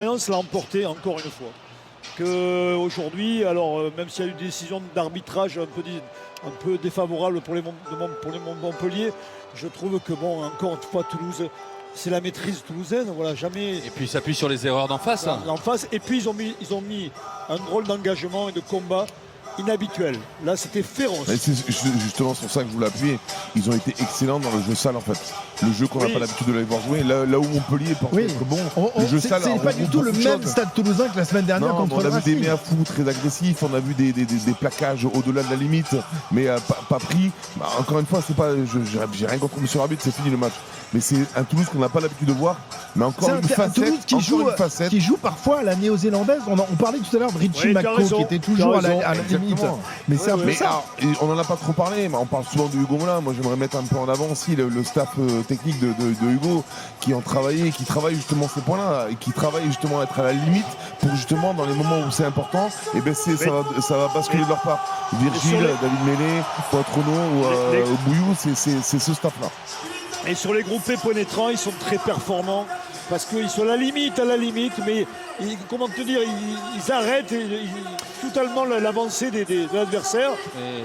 L'a emporté encore une fois. Qu'aujourd'hui, alors même s'il y a eu des décisions d'arbitrage un peu défavorables pour les Montpellier, je trouve que bon, encore une fois, Toulouse, c'est la maîtrise toulousaine, voilà, jamais. Et puis il s'appuie sur les erreurs d'en face. D'en face. Et puis ils ont mis un drôle d'engagement et de combat inhabituel. Là, c'était féroce. C'est justement sur ça que je voulais appuyer. Ils ont été excellents dans le jeu sale en fait. Le jeu qu'on n'a pas l'habitude de les voir jouer. Là où Montpellier pensait être bon, le jeu sale. C'est pas du tout le même stade toulousain que la semaine dernière contre le Racing. On a vu des méas fous très agressifs, on a vu des plaquages au-delà de la limite, mais pas pris. Bah, encore une fois, c'est pas, j'ai rien contre monsieur l'arbitre, c'est fini le match. Mais c'est un Toulouse qu'on n'a pas l'habitude de voir. Mais encore une facette, qui joue parfois à la néo-zélandaise. On parlait tout à l'heure de Richie McCaw qui était toujours à la limite. Mais c'est un peu ça. On n'en a pas trop parlé, mais on parle souvent de Hugo Moulin. Moi, j'aimerais mettre un peu en avant aussi le staff technique de Hugo qui travaille justement ces points-là et qui travaille justement à être à la limite pour justement dans les moments où c'est important, et ben ça va basculer de leur part. Virgile, David Mélé, Poitronneau ou Bouillou, c'est ce staff-là. Et sur les groupés pénétrants, ils sont très performants parce qu'ils sont à la limite, mais comment te dire, ils arrêtent totalement l'avancée de l'adversaire.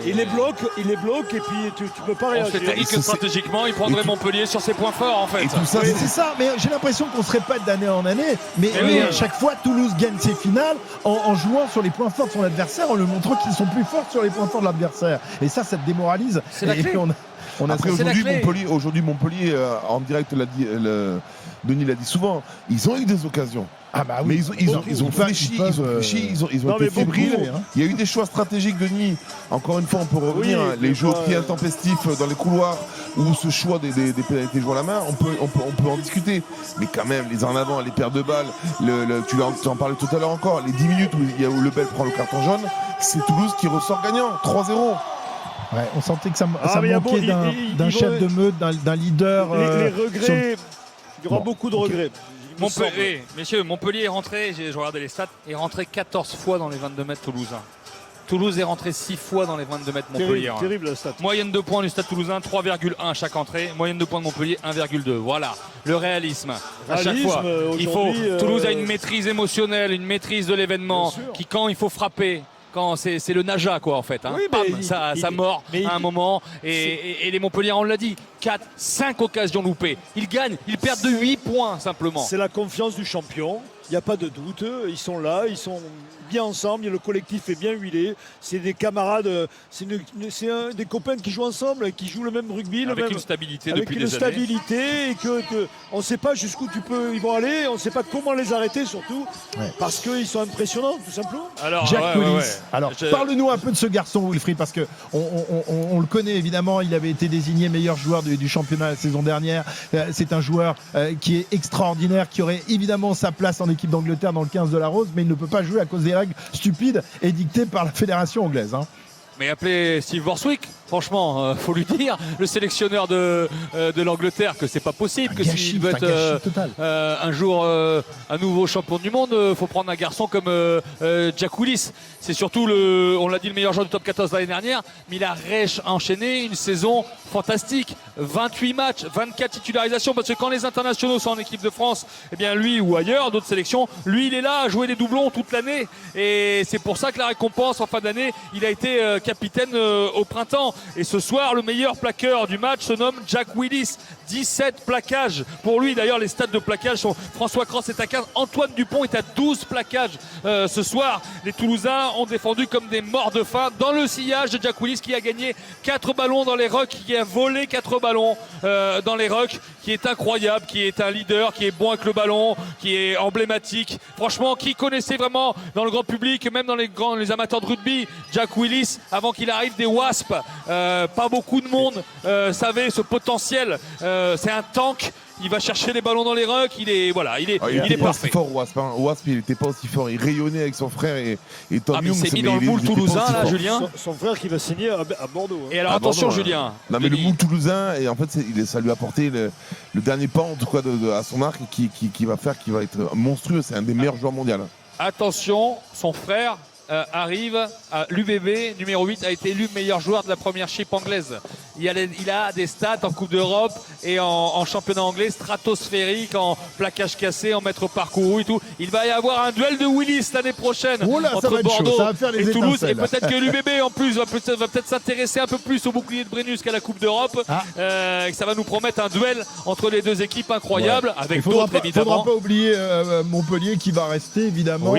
Ils les bloquent et puis tu peux pas réagir. On que stratégiquement, ils prendraient Montpellier sur ses points forts en fait. C'est ça, mais j'ai l'impression qu'on se répète d'année en année. Mais à chaque fois, Toulouse gagne ses finales en jouant sur les points forts de son adversaire, en le montrant qu'ils sont plus forts sur les points forts de l'adversaire. Et ça te démoralise. C'est la clé. Après aujourd'hui Montpellier en direct Denis l'a dit souvent, ils ont eu des occasions. Ah bah oui. Mais ils ont fléchi, ils ont été fébriles. Il y a eu des choix stratégiques, Denis. Encore une fois, on peut revenir. Les jeux au pied intempestifs dans les couloirs ou ce choix des pénalités jouant la main, on peut en discuter. Mais quand même, les en avant, les paires de balles, tu en parlais tout à l'heure encore, les 10 minutes où Lebel prend le carton jaune, c'est Toulouse qui ressort gagnant, 3-0. Ouais, on sentait que ça manquait d'un chef de meute, d'un leader. Les regrets, il y aura beaucoup de regrets. Montpellier est rentré, je regardais les stats, est rentré 14 fois dans les 22 mètres toulousains. Toulouse est rentré 6 fois dans les 22 mètres Montpellier. Terrible la stat. Moyenne de points du stade toulousain, 3,1 chaque entrée. Moyenne de points de Montpellier, 1,2. Voilà, le réalisme. À chaque fois, Toulouse a une maîtrise émotionnelle, une maîtrise de l'événement, qui quand il faut frapper, quand c'est le Naja quoi en fait, ça mord à un moment et les Montpellier, on l'a dit, 4-5 occasions loupées, ils gagnent, ils perdent de 8 points simplement. C'est la confiance du champion, il n'y a pas de doute, ils sont là, ils sont bien ensemble, le collectif est bien huilé, c'est des camarades, c'est des copains qui jouent ensemble, qui jouent le même rugby, avec une stabilité depuis des années. Avec une stabilité et on ne sait pas jusqu'où ils vont aller, on ne sait pas comment les arrêter surtout, parce qu'ils sont impressionnants tout simplement. Alors, Jacques Willis. Alors, parle-nous un peu de ce garçon Wilfried, parce que on le connaît évidemment, il avait été désigné meilleur joueur du championnat la saison dernière. C'est un joueur qui est extraordinaire, qui aurait évidemment sa place en équipe d'Angleterre dans le 15 de la Rose, mais il ne peut pas jouer à cause des règles stupides édictées par la fédération anglaise. Mais appelez Steve Borswick, franchement, faut lui dire, le sélectionneur de l'Angleterre, que c'est pas possible, que s'il veut être un jour un nouveau champion du monde, faut prendre un garçon comme Jack Willis. C'est surtout on l'a dit, le meilleur joueur du top 14 l'année dernière, mais il a enchaîné une saison fantastique. 28 matchs, 24 titularisations, parce que quand les internationaux sont en équipe de France, eh bien lui ou ailleurs, d'autres sélections, lui il est là à jouer des doublons toute l'année. Et c'est pour ça que la récompense en fin d'année, il a été capitaine au printemps. Et ce soir, le meilleur plaqueur du match se nomme Jack Willis. 17 plaquages pour lui. D'ailleurs, les stats de plaquage sont François Cross est à 15, Antoine Dupont est à 12 plaquages ce soir. Les Toulousains ont défendu comme des morts de faim dans le sillage de Jack Willis, qui a gagné 4 ballons dans les rucks, qui a volé 4 ballons dans les rucks, qui est incroyable, qui est un leader, qui est bon avec le ballon, qui est emblématique. Franchement, qui connaissait vraiment dans le grand public, même dans les amateurs de rugby, Jack Willis, avant qu'il arrive des Wasps, pas beaucoup de monde savait ce potentiel. C'est un tank. Il va chercher les ballons dans les rucks. Il est parfait. Fort Wasp. Wasp, il n'était pas aussi fort. Il rayonnait avec son frère et Tom Young. Il s'est mis dans le moule toulousain, là, Julien. Son frère qui va signer à Bordeaux. Et alors attention, Julien. Non, mais le moule toulousain, et en fait, ça lui a apporté le dernier pas en tout cas à son arc qui va être monstrueux. C'est un des meilleurs joueurs mondiaux. Attention, son frère arrive à l'UBB, numéro 8, a été élu meilleur joueur de la première chip anglaise. Il a des stats en Coupe d'Europe et en championnat anglais stratosphériques, en plaquage cassé, en mètres parcourus et tout. Il va y avoir un duel de Willis l'année prochaine entre Bordeaux et Toulouse. Et peut-être que l'UBB en plus va peut-être s'intéresser un peu plus au bouclier de Brennus qu'à la Coupe d'Europe. Et ça va nous promettre un duel entre les deux équipes incroyables, avec d'autres évidemment. Il ne faudra pas oublier Montpellier qui va rester évidemment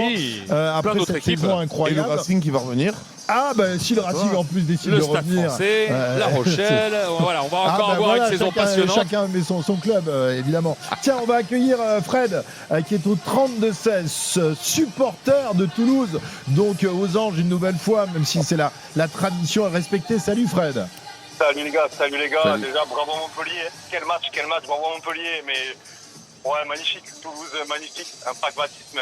après cette saison incroyable. Et le Racing qui va revenir. Ah ben si le Racing en plus décide de revenir. Français, La Rochelle, voilà, on va encore avoir une saison passionnante. Chacun met son club évidemment. Tiens, on va accueillir Fred qui est au 32-16, supporter de Toulouse, donc aux Anges une nouvelle fois, même si c'est la tradition à respecter. Salut Fred. Salut les gars. Salut. Déjà bravo Montpellier. Quel match, bravo Montpellier, mais ouais, magnifique. Toulouse, magnifique, un pragmatisme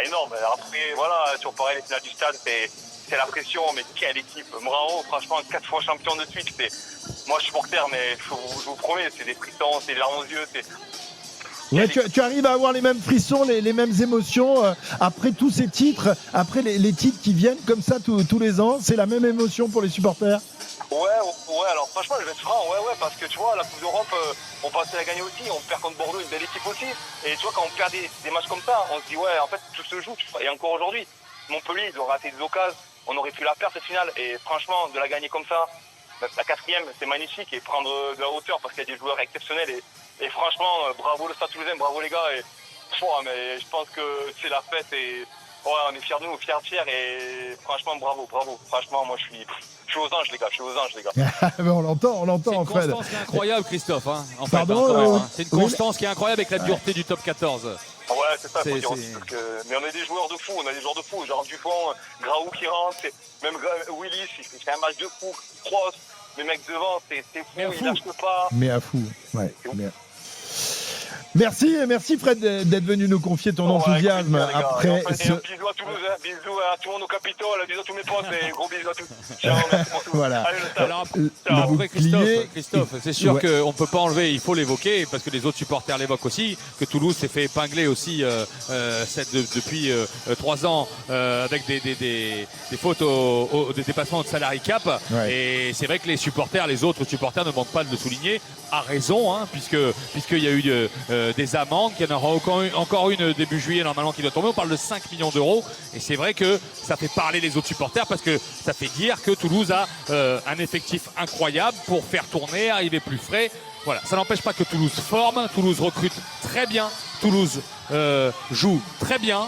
énorme. Après, voilà, sur pareil, les finales du stade, c'est la pression, mais quelle équipe. Bravo, franchement, 4 fois champion de suite. Moi, je suis supporter, mais je vous promets, c'est des frissons, c'est des larmes aux yeux. Ouais, tu arrives à avoir les mêmes frissons, les mêmes émotions après tous ces titres, après les titres qui viennent comme ça tous les ans. C'est la même émotion pour les supporters? Ouais, alors franchement, je vais être franc, parce que tu vois, la Coupe d'Europe, on pensait la gagner aussi, on perd contre Bordeaux, une belle équipe aussi. Et tu vois, quand on perd des matchs comme ça, on se dit, en fait, tout se joue. Et encore aujourd'hui, Montpellier, ils ont raté des occasions, on aurait pu la perdre cette finale. Et franchement, de la gagner comme ça, la 4e, c'est magnifique. Et prendre de la hauteur, parce qu'il y a des joueurs exceptionnels. Et franchement, bravo le Stade Toulousain, bravo les gars. Mais je pense que c'est la fête et on est fiers de nous, fiers. Et franchement, bravo. Franchement, moi, je suis aux anges, les gars. Mais on l'entend, Fred. C'est une constance qui est incroyable, Christophe. Pardon, c'est une constance qui est incroyable avec la dureté du top 14. Ouais, c'est ça, faut dire aussi. Mais on a des joueurs de fou, genre Dupont, Graou qui rentre, même Willis, il fait un match de fou, Cross, les mecs devant, c'est fou, ils lâchent pas. Mais à fou, ouais. Merci Fred d'être venu nous confier ton enthousiasme après ce... Un bisou à Toulouse, bisous à tout le monde au Capitole, bisous à tous mes potes et gros bisous à tous. Ciao, merci pour tout. Voilà. Alors après Christophe, c'est sûr qu'on ne peut pas enlever, il faut l'évoquer parce que les autres supporters l'évoquent aussi, que Toulouse s'est fait épingler aussi depuis 3 ans avec des fautes des dépassements de salary cap. Et c'est vrai que les autres supporters ne manquent pas de le souligner, à raison, puisqu'il y a eu des amendes, qu'il y en aura encore une début juillet normalement qui doit tomber. On parle de 5 millions d'euros et c'est vrai que ça fait parler les autres supporters parce que ça fait dire que Toulouse a un effectif incroyable pour faire tourner, arriver plus frais. Voilà, ça n'empêche pas que Toulouse forme, Toulouse recrute très bien, Toulouse joue très bien.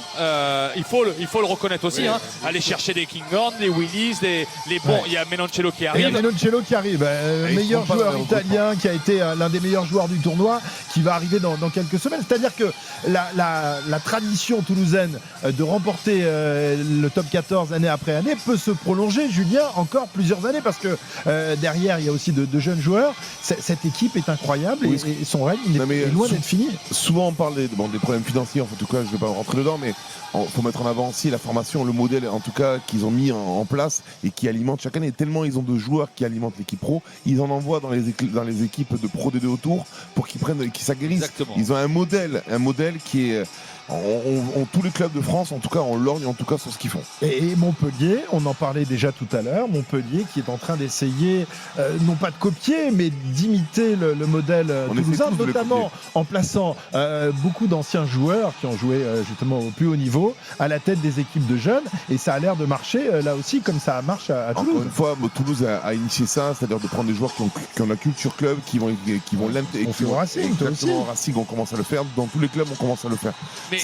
Il faut le reconnaître aussi. Aller chercher des Kinghorn, des Willis, les bons. Il y a Menoncello qui arrive. Meilleur joueur italien qui a été l'un des meilleurs joueurs du tournoi, qui va arriver dans quelques semaines. C'est-à-dire que la tradition toulousaine de remporter le top 14 année après année peut se prolonger, Julien, encore plusieurs années parce que derrière il y a aussi de jeunes joueurs. Cette équipe est incroyable et son règne est loin d'être fini. Souvent on parle des problèmes financiers, en tout cas je ne vais pas rentrer dedans, mais il faut mettre en avant aussi la formation, le modèle en tout cas qu'ils ont mis en place et qui alimente chaque année. Tellement ils ont de joueurs qui alimentent l'équipe pro, ils en envoient dans les équipes de Pro D2 autour pour qu'ils s'aguerrissent. Exactement. Ils ont un modèle qui est... tous les clubs de France, en tout cas, on lorgne en tout cas sur ce qu'ils font. Et Montpellier, on en parlait déjà tout à l'heure, Montpellier qui est en train d'essayer, non pas de copier, mais d'imiter le modèle toulousain, notamment en plaçant beaucoup d'anciens joueurs qui ont joué justement au plus haut niveau à la tête des équipes de jeunes, et ça a l'air de marcher là aussi comme ça marche à Toulouse. Encore une fois, Toulouse a initié ça, c'est-à-dire de prendre des joueurs qui ont la culture club, qui vont l'intégrer. On fait au Racing, toi aussi. Au Racing, on commence à le faire. Dans tous les clubs, on commence à le faire.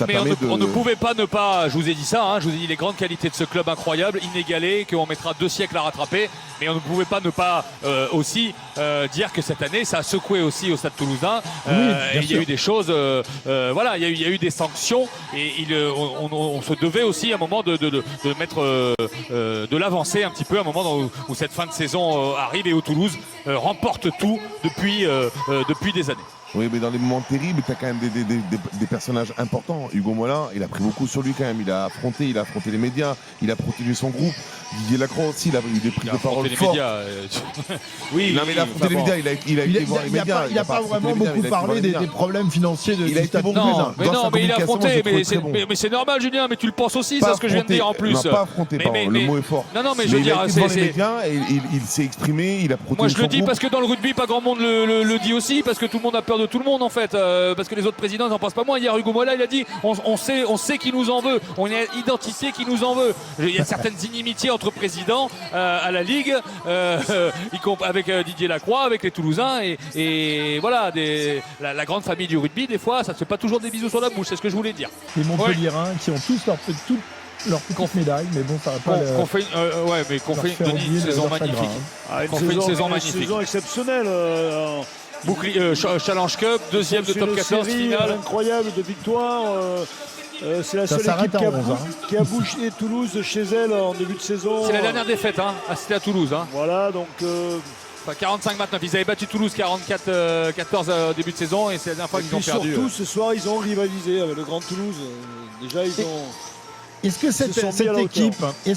Mais on ne pouvait pas ne pas, je vous ai dit ça, je vous ai dit les grandes qualités de ce club incroyable, inégalé, qu'on mettra 2 siècles à rattraper, mais on ne pouvait pas ne pas aussi dire que cette année ça a secoué aussi au Stade Toulousain. Il y a eu des choses, il y a eu des sanctions et on se devait aussi à un moment de mettre de l'avancer un petit peu à un moment où cette fin de saison arrive et où Toulouse remporte tout depuis des années. Oui, mais dans les moments terribles, tu as quand même des personnages importants. Hugo Mollin, il a pris beaucoup sur lui quand même. Il a affronté les médias, il a protégé son groupe. Didier Lacroix aussi, il a eu des prises de parole fortes. Oui, non, mais il a affronté les médias, il a été voir les médias. Il n'a pas vraiment beaucoup parlé des problèmes financiers de Stade bon. Non, mais il a affronté, mais c'est normal, Julien, mais tu le penses aussi, c'est ce que je viens de dire en plus. Non, pas affronté, le mot est fort. Non, mais je veux dire, il s'est exprimé, il a protégé son groupe. Moi, je le dis parce que dans le rugby, pas grand monde le dit aussi, parce que tout le monde a peur de tout le monde en fait, parce que les autres présidents n'en pensent pas moins. Hier, Hugo Mollin, il a dit on sait qui nous en veut, on a identifié qui nous en veut. Il y a certaines inimitiés entre présidents à la Ligue, avec Didier Lacroix, avec les Toulousains et voilà, la grande famille du rugby, des fois, ça ne se fait pas toujours des bisous sur la bouche, c'est ce que je voulais dire. Les Montpelliérains qui ont tous leur petite médaille, mais bon, ça va pas. Qu'on fait une saison magnifique. Une saison exceptionnelle. Challenge Cup, deuxième de top 14, finale incroyable de victoire. C'est la seule équipe qui a bougé Toulouse chez elle en début de saison. C'est la dernière défaite, c'était à Toulouse. Voilà, donc. 45-29, ils avaient battu Toulouse 44-14 début de saison et c'est la dernière fois qu'ils ont perdu. Surtout ce soir, ils ont rivalisé avec le Grand Toulouse. Déjà, ils ont. Est-ce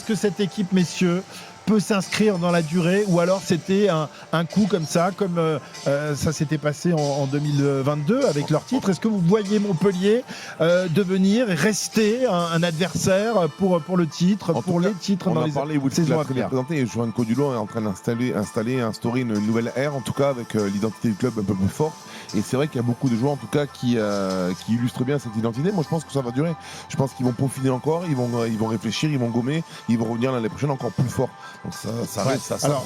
que cette équipe, messieurs, peut s'inscrire dans la durée ou alors c'était un coup comme ça, comme ça s'était passé en 2022 avec leur titre? Est-ce que vous voyez Montpellier devenir et rester un adversaire pour le titre, les titres dans les saisons à venir? Johan Codulot est en train installer une nouvelle ère, en tout cas avec l'identité du club un peu plus forte. Et c'est vrai qu'il y a beaucoup de joueurs en tout cas qui illustrent bien cette identité. Moi je pense que ça va durer. Je pense qu'ils vont peaufiner encore, ils vont réfléchir, ils vont gommer, ils vont revenir l'année prochaine encore plus fort. Donc ça reste ça. Alors,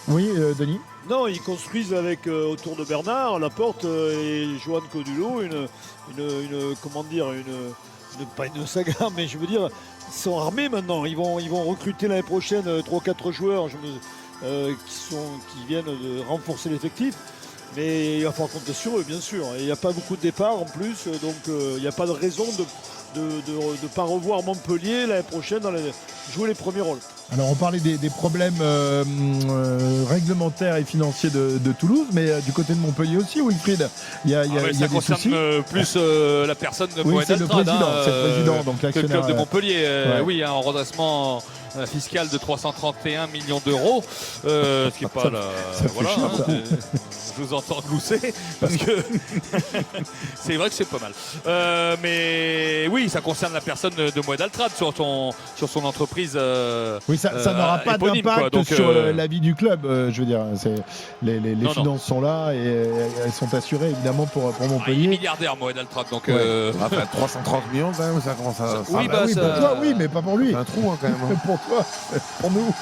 oui, Denis. Non, ils construisent avec autour de Bernard Laporte et Johan Codulot pas une saga, mais je veux dire, ils sont armés maintenant. Ils vont recruter l'année prochaine 3-4 joueurs qui viennent de renforcer l'effectif. Mais il va falloir compter sur eux, bien sûr. Et il n'y a pas beaucoup de départs en plus, donc il n'y a pas de raison de ne pas revoir Montpellier l'année prochaine jouer les premiers rôles. Alors on parlait des problèmes réglementaires et financiers de Toulouse, mais du côté de Montpellier aussi, Wilfried, il y a des soucis. Ça concerne plus la personne de Mohamed Altrad, c'est le président, donc le club de Montpellier. Oui, un redressement fiscal de 331 millions d'euros, ce qui n'est pas je vous entends glousser parce que c'est vrai que c'est pas mal. Mais oui, ça concerne la personne de Mohamed Altrad sur son entreprise. Oui, ça n'aura pas d'impact sur la vie du club. Je veux dire, les finances sont là et elles sont assurées évidemment pour Montpellier. Il est milliardaire, Mohamed Altrad, donc 330 millions quand même, ça commence à. Oui, pour toi, oui, mais pas pour lui. C'est un trou quand même. Pour toi, pour nous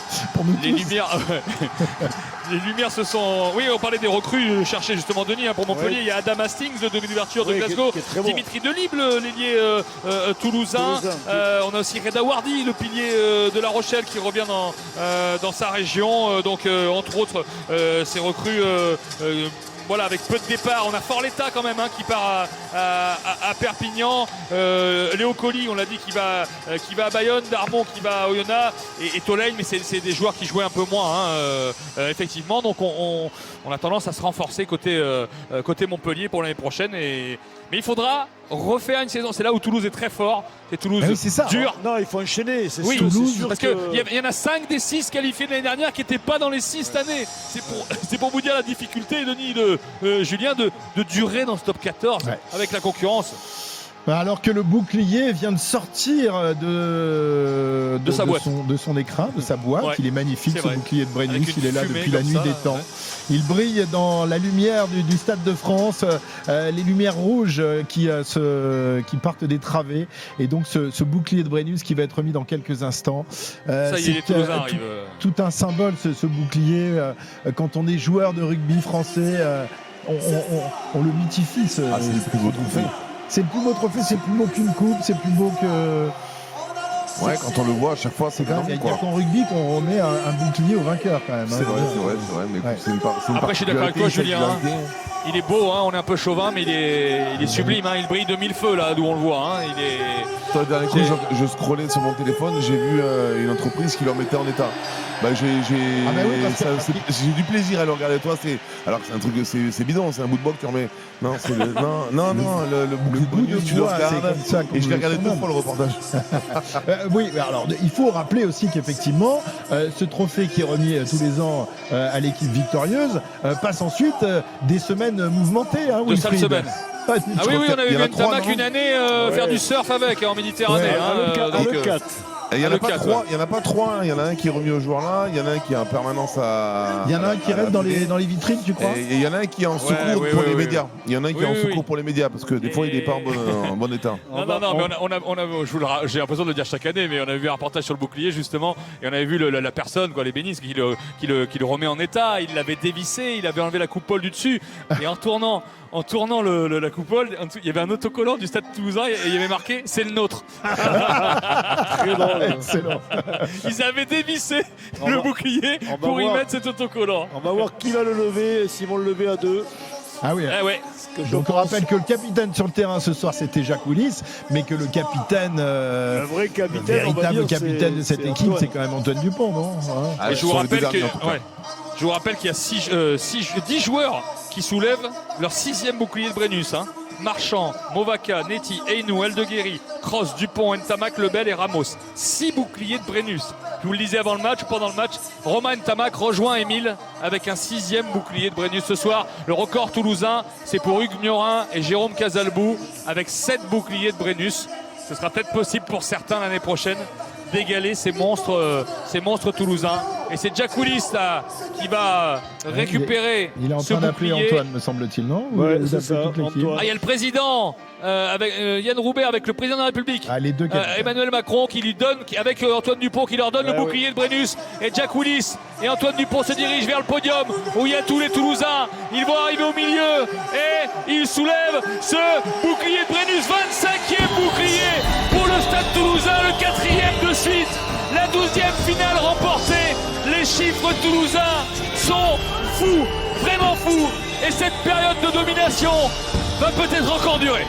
les tous. Les lumières se sont. Oui, on parlait des recrues cherchées justement Denis pour Montpellier. Il y a Adam Hastings, le demi-ouverture de Glasgow, qui est Dimitri Delibes, l'ailier toulousain. On a aussi Reda Wardi, le pilier de La Rochelle, qui revient dans sa région. Donc entre autres, ces recrues. Voilà, avec peu de départ, on a Forletta quand même qui part à Perpignan, Léo Colli, on l'a dit, qui va à Bayonne, Darmon qui va à Oyonnax et Tolène, mais c'est des joueurs qui jouaient un peu moins effectivement, donc on a tendance à se renforcer côté Montpellier pour l'année prochaine, mais il faudra refaire une saison. C'est là où Toulouse est très fort. C'est Toulouse dur. Non, il faut enchaîner. C'est oui, sûr parce qu'il y en a 5 des 6 qualifiés de l'année dernière qui n'étaient pas dans les 6 cette année. C'est pour vous dire la difficulté, Denis, Julien, de durer dans ce top 14 avec la concurrence. Alors que le bouclier vient de sortir de son écrin, de sa boîte. Il est magnifique, ce bouclier de Brennus. Il est là depuis la nuit des temps. Il brille dans la lumière du Stade de France, les lumières rouges qui partent des travées. Et donc ce bouclier de Brennus qui va être remis dans quelques instants. Ça y est, les Toulousains arrivent. Tout un symbole, ce bouclier. Quand on est joueur de rugby français, on le mythifie. C'est le plus beau trophée. C'est le plus beau trophée, c'est plus beau qu'une coupe, c'est plus beau que. Ouais, quand on le voit à chaque fois, c'est Il n'y grave. a qu'en rugby qu'on remet un bouclier au vainqueur quand même. C'est vrai. Mais Ouais. c'est une Après, je suis d'accord avec toi, Julien. Il est beau, hein, on est un peu chauvin, mais il est sublime. Hein, il brille de mille feux là, d'où on le voit. Hein, il est... Le dernier coup, je scrollais sur mon téléphone, j'ai vu une entreprise qui leur mettait en état. J'ai du plaisir à le regarder. Toi, alors que c'est un truc, c'est bidon, c'est un bout de bois que tu remets. Non, c'est le bouclier de bonus, tu le regardes. Et je l'ai regardé 2 fois le reportage. Oui, alors il faut rappeler aussi qu'effectivement, ce trophée qui est remis tous les ans à l'équipe victorieuse passe ensuite des semaines mouvementées. Hein, de sales semaines. Ah oui, on avait vu Ntamak une année faire du surf avec en Méditerranée. Le 4. Il n'y en a pas 3, il y en a un qui est remis au joueur là, il y en a un qui est en permanence à. Il y en a un qui reste dans les vitrines, tu crois? Et il y en a un qui est en secours pour les médias. Il y en a un qui est en secours pour les médias parce que des fois il n'est pas en bon état. Non, mais j'ai l'impression de le dire chaque année, mais on avait vu un reportage sur le bouclier justement, et on avait vu la personne, quoi, les bénisses, qui le remet en état. Il l'avait dévissé, il avait enlevé la coupole du dessus, et en tournant la coupole, il y avait un autocollant du Stade Toulousain et il y avait marqué « C'est le nôtre ». Très drôle. Excellent. Ils avaient dévissé le bouclier pour y mettre cet autocollant. On va voir qui va le lever, s'ils vont le lever à 2. Ah oui. Ouais. Donc on rappelle que le capitaine sur le terrain ce soir c'était Jacques Willis, mais que le capitaine, le vrai capitaine, véritable capitaine de cette équipe, c'est quand même Antoine Dupont, non? Et je vous rappelle qu'il y a 10 joueurs qui soulèvent leur 6e bouclier de Brennus. Hein. Marchand, Movaca, Neti, Einou, Eldeguerri, Cross, Dupont, Ntamak, Lebel et Ramos. 6 boucliers de Brennus. Je vous le disais avant le match, pendant le match, Romain Ntamak rejoint Émile avec un 6e bouclier de Brennus ce soir. Le record toulousain, c'est pour Hugues Miorin et Jérôme Casalbou avec 7 boucliers de Brennus. Ce sera peut-être possible pour certains l'année prochaine d'égaler ces monstres toulousains. Et c'est Jack Willis là qui va récupérer il est en train d'appeler Antoine, me semble-t-il, non? Ouais, c'est ça, Antoine. Il y a le président avec Yann Roubert, avec le président de la République, les deux Emmanuel Macron, qui lui donne, avec Antoine Dupont, qui leur donne le bouclier de Brennus. Et Jack Willis et Antoine Dupont se dirigent vers le podium où il y a tous les Toulousains. Ils vont arriver au milieu et ils soulèvent ce bouclier de Brennus. 25e bouclier pour le Stade Toulousain, le 4e de suite. La 12e finale remportée. Les chiffres toulousains sont fous, vraiment fous. Et cette période de domination va peut-être encore durer.